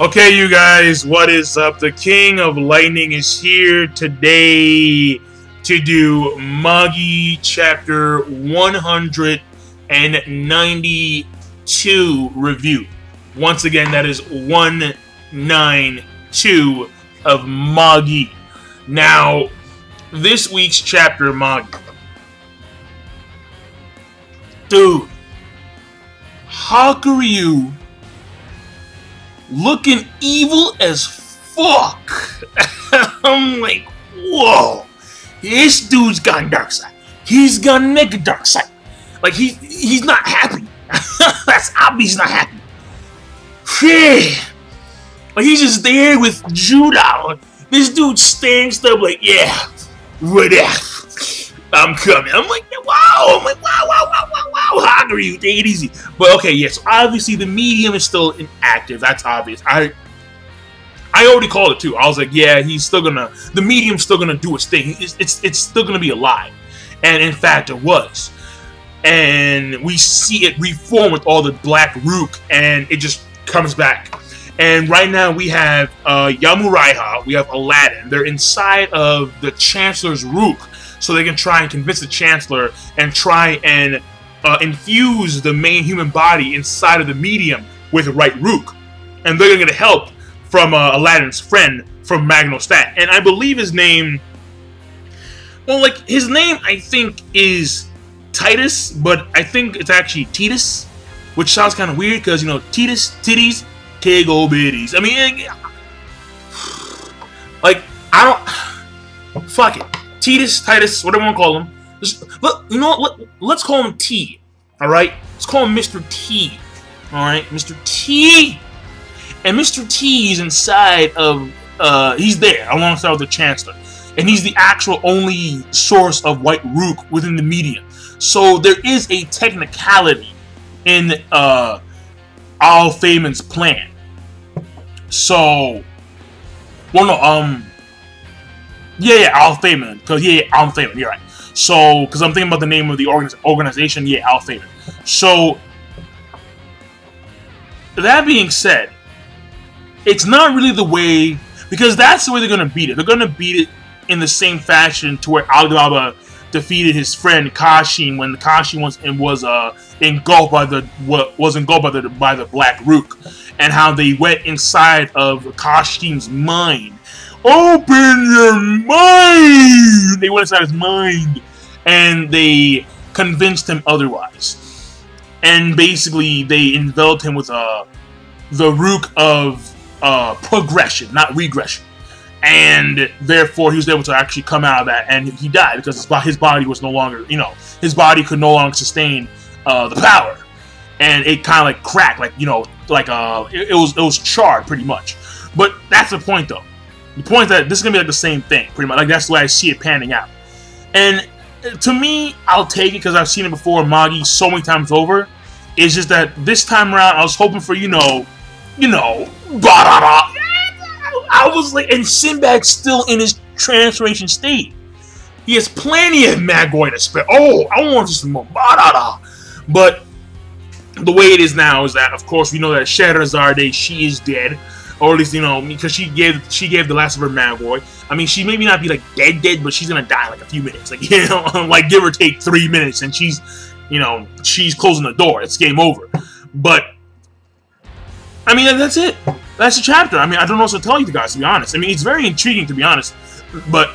Okay, you guys, what is up? The King of Lightning is here today to do Magi chapter 192 review. Once again, that is 192 of Magi. Now, this week's chapter, Magi. Dude, Hakuryu looking evil as fuck. I'm like, whoa, this dude's got dark side. He's got naked dark side. Like he's not happy. That's obvious. He's not happy. Yeah. Like he's just there with Judah. This dude stands up like, yeah, what up? I'm coming. I'm like, wow. I'm like, wow. Hakuryu, take it easy. But okay, yes, obviously the medium is still inactive. That's obvious. I already called it too. I was like, yeah, the medium's still gonna do its thing. It's still gonna be alive. And in fact, it was. And we see it reform with all the black rook, and it just comes back. And right now we have Yamuraiha, we have Aladdin. They're inside of the Chancellor's rook, so they can try and convince the Chancellor and try and infuse the main human body inside of the medium with the right rook. And they're going to get help from Aladdin's friend from Magnostat. And I believe his name, well, like, his name I think is Titus, but I think it's actually Titus, which sounds kind of weird because, you know, Titus, titties, kegel bitties. I mean, like, I don't, fuck it. Titus, whatever you want to call him. You know what? Let's call him T. All right? Let's call him Mr. T. All right? Mr. T. And Mr. T is inside of, he's there alongside with the Chancellor. And he's the actual only source of white rook within the medium. So there is a technicality in Al-Famon's plan. So, well, no, yeah, Al-Famon, because Al-Famon, you're right. So, because I'm thinking about the name of the organization, yeah, Al-Famon. So, that being said, it's not really the way, because that's the way they're going to beat it. They're going to beat it in the same fashion to where Alibaba defeated his friend Kashin when Kashin was engulfed by the Black Rook, and how they went inside of Kashin's mind. Open your mind! They went inside his mind, and they convinced him otherwise. And basically, they enveloped him with the rook of progression, not regression. And therefore, he was able to actually come out of that, and he died because his body was no longer, you know, his body could no longer sustain the power, and it kind of like cracked, like, you know, like it was charred pretty much. But that's the point, though. The point is that this is going to be like the same thing, pretty much. Like, that's the way I see it panning out. And to me, I'll take it because I've seen it before, Magi, so many times over. It's just that this time around, I was hoping for, you know, I was like, and Sinbad's still in his transformation state. He has plenty of Magi to spare. Oh, I want just some more. But the way it is now is that, of course, we know that Scheherazade, she is dead. Or at least, you know, because she gave the last of her Magi. I mean, she maybe not be like dead, but she's gonna die in like a few minutes. Like, you know, like give or take 3 minutes, and she's, you know, she's closing the door. It's game over. But I mean, that's it. That's the chapter. I mean, I don't know what to tell you guys, to be honest. I mean, it's very intriguing, to be honest. But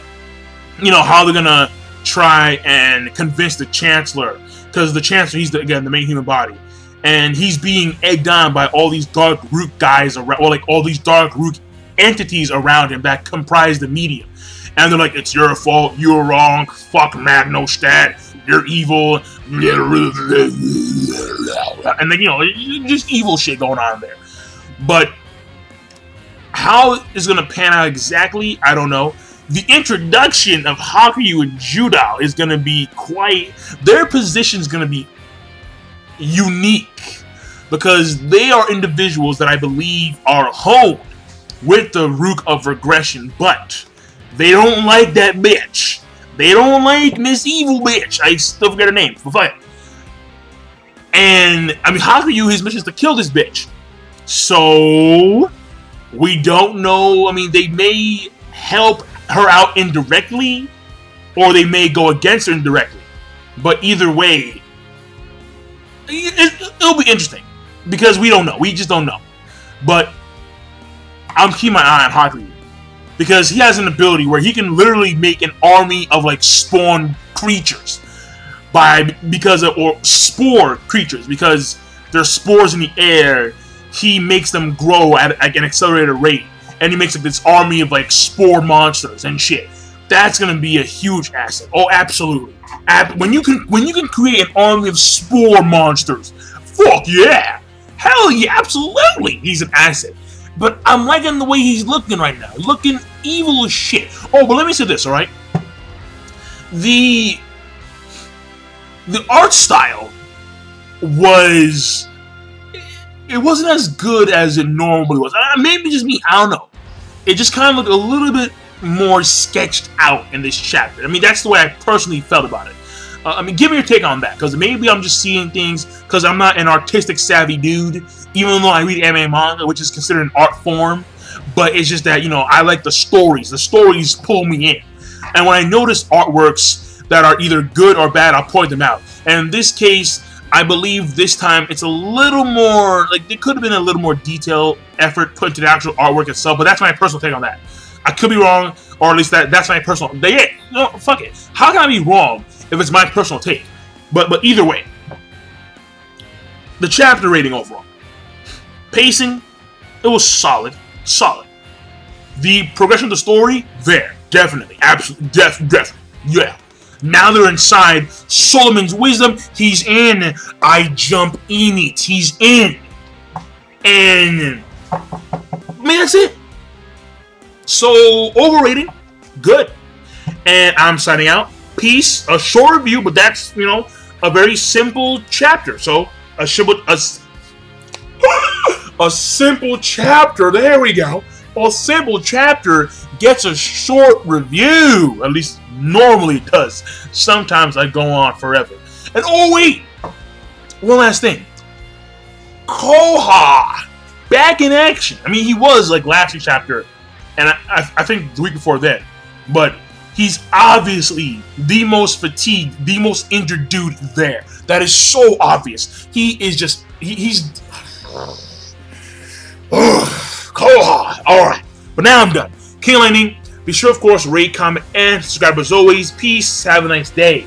you know how they're gonna try and convince the Chancellor, because the Chancellor, he's again the main human body. And he's being egged on by all these dark rook guys around, or like all these dark rook entities around him that comprise the medium. And they're like, it's your fault, you're wrong, fuck Magnostat, you're evil. And then, you know, just evil shit going on there. But how it's going to pan out exactly, I don't know. The introduction of Hakuryu and Judah is going to be quite, their position is going to be unique, because they are individuals that I believe are honed with the rook of regression, but they don't like that bitch. They don't like Miss Evil bitch. I still forget her name. But fine. And I mean, Hakuryu, his mission is to kill this bitch. So We don't know. I mean, they may help her out indirectly, or they may go against her indirectly. But either way, it'll be interesting because we don't know. We just don't know. But I'm keeping my eye on Haku because he has an ability where he can literally make an army of like spawn creatures or spore creatures because there's spores in the air. He makes them grow at an accelerated rate, and he makes like this army of like spore monsters and shit. That's gonna be a huge asset. Oh, absolutely. When you can create an army of spore monsters, fuck yeah, hell yeah, absolutely. He's an asset. But I'm liking the way he's looking right now. Looking evil as shit. Oh, but let me say this, all right? The art style wasn't as good as it normally was. Maybe just me, I don't know. It just kind of looked a little bit more sketched out in this chapter. I mean, that's the way I personally felt about it. I mean, give me your take on that, because maybe I'm just seeing things because I'm not an artistic savvy dude, even though I read anime manga, which is considered an art form. But it's just that, you know, I like the stories. The stories pull me in. And when I notice artworks that are either good or bad, I'll point them out. And in this case, I believe this time it's a little more, like, there could have been a little more detail effort put into the actual artwork itself, but that's my personal take on that. I could be wrong, or at least that's my personal, no, fuck it. How can I be wrong if it's my personal take? But either way, the chapter rating overall. Pacing, it was solid. The progression of the story, there, definitely, absolutely, definitely, yeah. Now they're inside Solomon's wisdom. He's in. I jump in it. He's in. And I mean, that's it. So, overrating, good. And I'm signing out. Peace. A short review, but that's, you know, a very simple chapter. So, a simple chapter. There we go. A simple chapter gets a short review. At least normally it does. Sometimes I go on forever. And oh wait, one last thing. Koha back in action. I mean, he was like last week's chapter, and I think the week before that. But he's obviously the most fatigued, the most injured dude there. That is so obvious. He is just he's Koha. All right, but now I'm done. King Lightning. Be sure, of course, rate, comment, and subscribe as always. Peace. Have a nice day.